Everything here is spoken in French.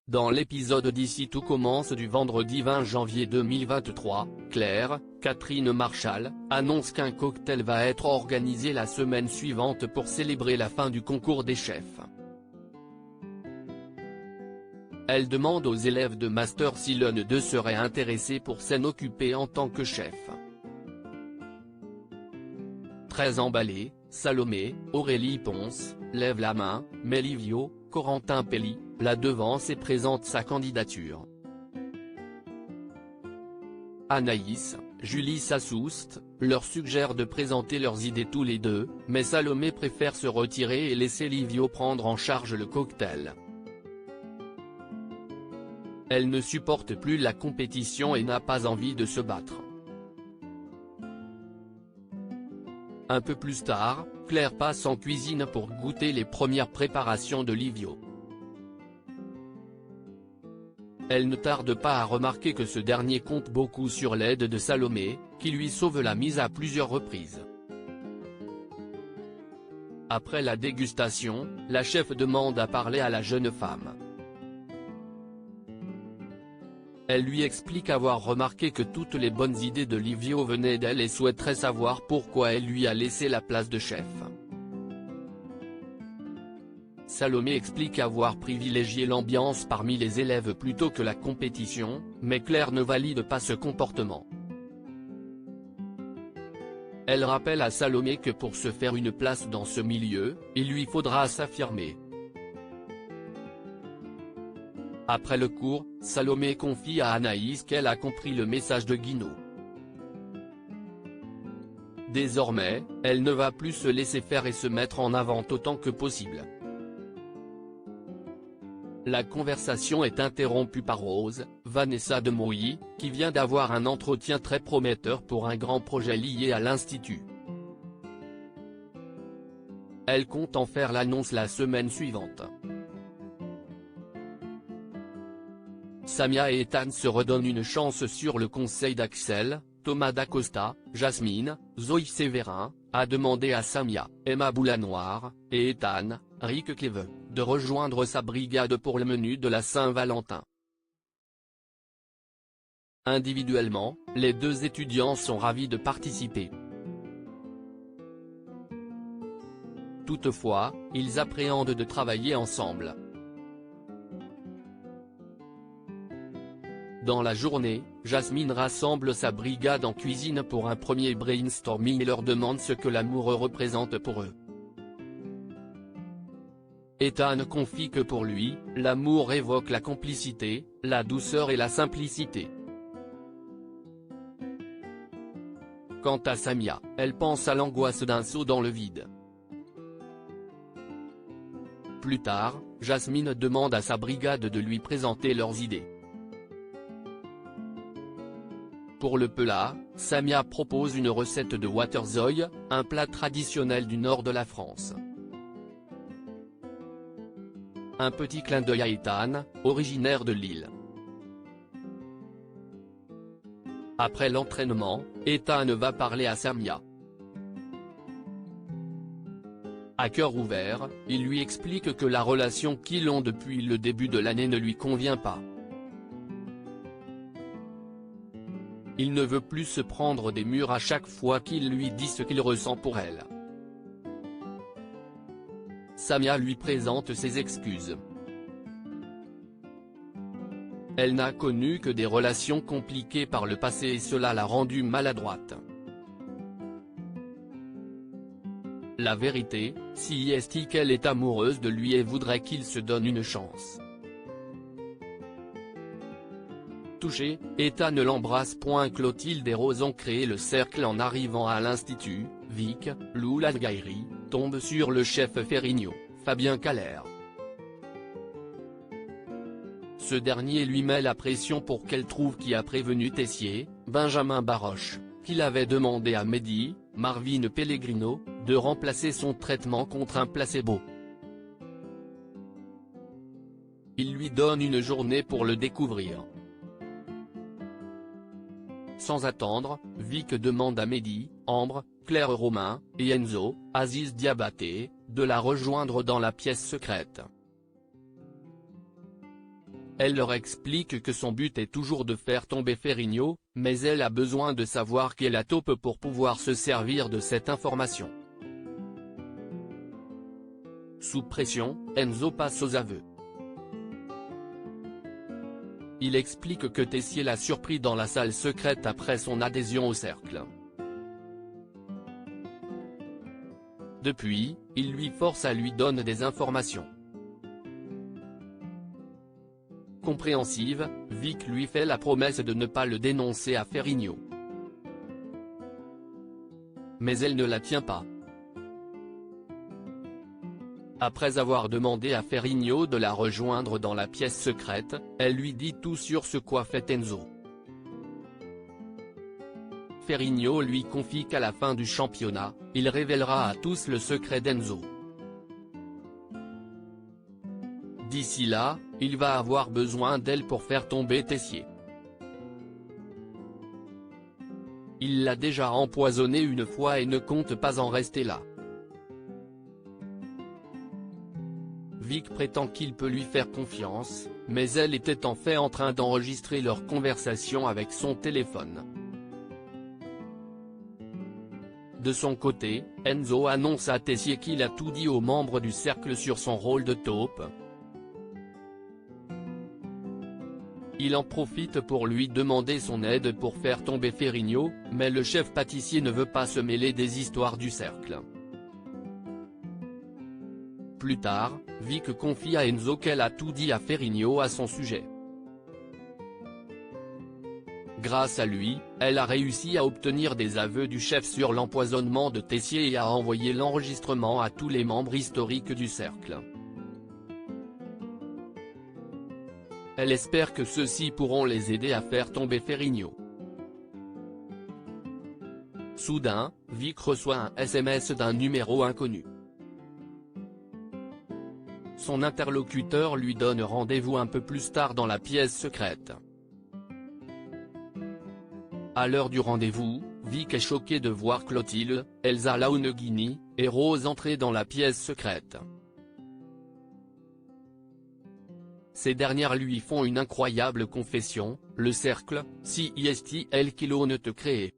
Dans l'épisode d'Ici tout commence du vendredi 20 janvier 2023, Claire, Catherine Marchal, annonce qu'un cocktail va être organisé la semaine suivante pour célébrer la fin du concours des chefs. Elle demande aux élèves de master si l'un d'eux serait intéressé pour s'en occuper en tant que chef. Très emballée, Salomé, Aurélie Ponce, lève la main, mais Livio, Corentin Pelli, la devance et présente sa candidature. Anaïs, Julie Sassoust, leur suggère de présenter leurs idées tous les deux, mais Salomé préfère se retirer et laisser Livio prendre en charge le cocktail. Elle ne supporte plus la compétition et n'a pas envie de se battre. Un peu plus tard, Claire passe en cuisine pour goûter les premières préparations de Livio. Elle ne tarde pas à remarquer que ce dernier compte beaucoup sur l'aide de Salomé, qui lui sauve la mise à plusieurs reprises. Après la dégustation, la chef demande à parler à la jeune femme. Elle lui explique avoir remarqué que toutes les bonnes idées de Livio venaient d'elle et souhaiterait savoir pourquoi elle lui a laissé la place de chef. Salomé explique avoir privilégié l'ambiance parmi les élèves plutôt que la compétition, mais Claire ne valide pas ce comportement. Elle rappelle à Salomé que pour se faire une place dans ce milieu, il lui faudra s'affirmer. Après le cours, Salomé confie à Anaïs qu'elle a compris le message de Guino. Désormais, elle ne va plus se laisser faire et se mettre en avant autant que possible. La conversation est interrompue par Rose, Vanessa de Mouilly, qui vient d'avoir un entretien très prometteur pour un grand projet lié à l'Institut. Elle compte en faire l'annonce la semaine suivante. Samia et Ethan se redonnent une chance sur le conseil d'Axel. Thomas Dacosta, Jasmine, Zoé Sévérin, a demandé à Samia, Emma Boulanoir, et Ethan, Rick Cleve, de rejoindre sa brigade pour le menu de la Saint-Valentin. Individuellement, les deux étudiants sont ravis de participer. Toutefois, ils appréhendent de travailler ensemble. Dans la journée, Jasmine rassemble sa brigade en cuisine pour un premier brainstorming et leur demande ce que l'amour représente pour eux. Ethan confie que pour lui, l'amour évoque la complicité, la douceur et la simplicité. Quant à Samia, elle pense à l'angoisse d'un saut dans le vide. Plus tard, Jasmine demande à sa brigade de lui présenter leurs idées. Pour le plat, Samia propose une recette de waterzooi, un plat traditionnel du nord de la France. Un petit clin d'œil à Ethan, originaire de Lille. Après l'entraînement, Ethan va parler à Samia. À cœur ouvert, il lui explique que la relation qu'ils ont depuis le début de l'année ne lui convient pas. Il ne veut plus se prendre des murs à chaque fois qu'il lui dit ce qu'il ressent pour elle. Samia lui présente ses excuses. Elle n'a connu que des relations compliquées par le passé et cela l'a rendue maladroite. La vérité, si est qu'elle est amoureuse de lui et voudrait qu'il se donne une chance. Touché, Ethan l'embrasse. Clotilde et Rose ont créé le cercle en arrivant à l'Institut. Vic, Lou Ladgairi, tombe sur le chef Ferrigno, Fabien Caller. Ce dernier lui met la pression pour qu'elle trouve qui a prévenu Tessier, Benjamin Baroche, qu'il avait demandé à Mehdi, Marvin Pellegrino, de remplacer son traitement contre un placebo. Il lui donne une journée pour le découvrir. Sans attendre, Vic demande à Mehdi, Ambre, Claire Romain, et Enzo, Aziz Diabaté, de la rejoindre dans la pièce secrète. elle leur explique que son but est toujours de faire tomber Ferrigno, mais elle a besoin de savoir qui est la taupe pour pouvoir se servir de cette information. Sous pression, Enzo passe aux aveux. Il explique que Tessier l'a surpris dans la salle secrète après son adhésion au cercle. Depuis, il lui force à lui donner des informations. Compréhensive, Vic lui fait la promesse de ne pas le dénoncer à Ferrigno. Mais elle ne la tient pas. Après avoir demandé à Ferrigno de la rejoindre dans la pièce secrète, elle lui dit tout sur ce qu'a fait Enzo. Ferrigno lui confie qu'à la fin du championnat, il révélera à tous le secret d'Enzo. D'ici là, il va avoir besoin d'elle pour faire tomber Tessier. Il l'a déjà empoisonné une fois et ne compte pas en rester là. Vic prétend qu'il peut lui faire confiance, mais elle était en fait en train d'enregistrer leur conversation avec son téléphone. De son côté, Enzo annonce à Tessier qu'il a tout dit aux membres du cercle sur son rôle de taupe. Il en profite pour lui demander son aide pour faire tomber Ferrigno, mais le chef pâtissier ne veut pas se mêler des histoires du cercle. Plus tard, Vic confie à Enzo qu'elle a tout dit à Ferrigno à son sujet. Grâce à lui, elle a réussi à obtenir des aveux du chef sur l'empoisonnement de Tessier et a envoyé l'enregistrement à tous les membres historiques du cercle. Elle espère que ceux-ci pourront les aider à faire tomber Ferrigno. Soudain, Vic reçoit un SMS d'un numéro inconnu. Son interlocuteur lui donne rendez-vous un peu plus tard dans la pièce secrète. À l'heure du rendez-vous, Vic est choqué de voir Clotilde, Elsa Launeghini, et Rose entrer dans la pièce secrète. Ces dernières lui font une incroyable confession: le cercle, si est-il qu'il ne te crée.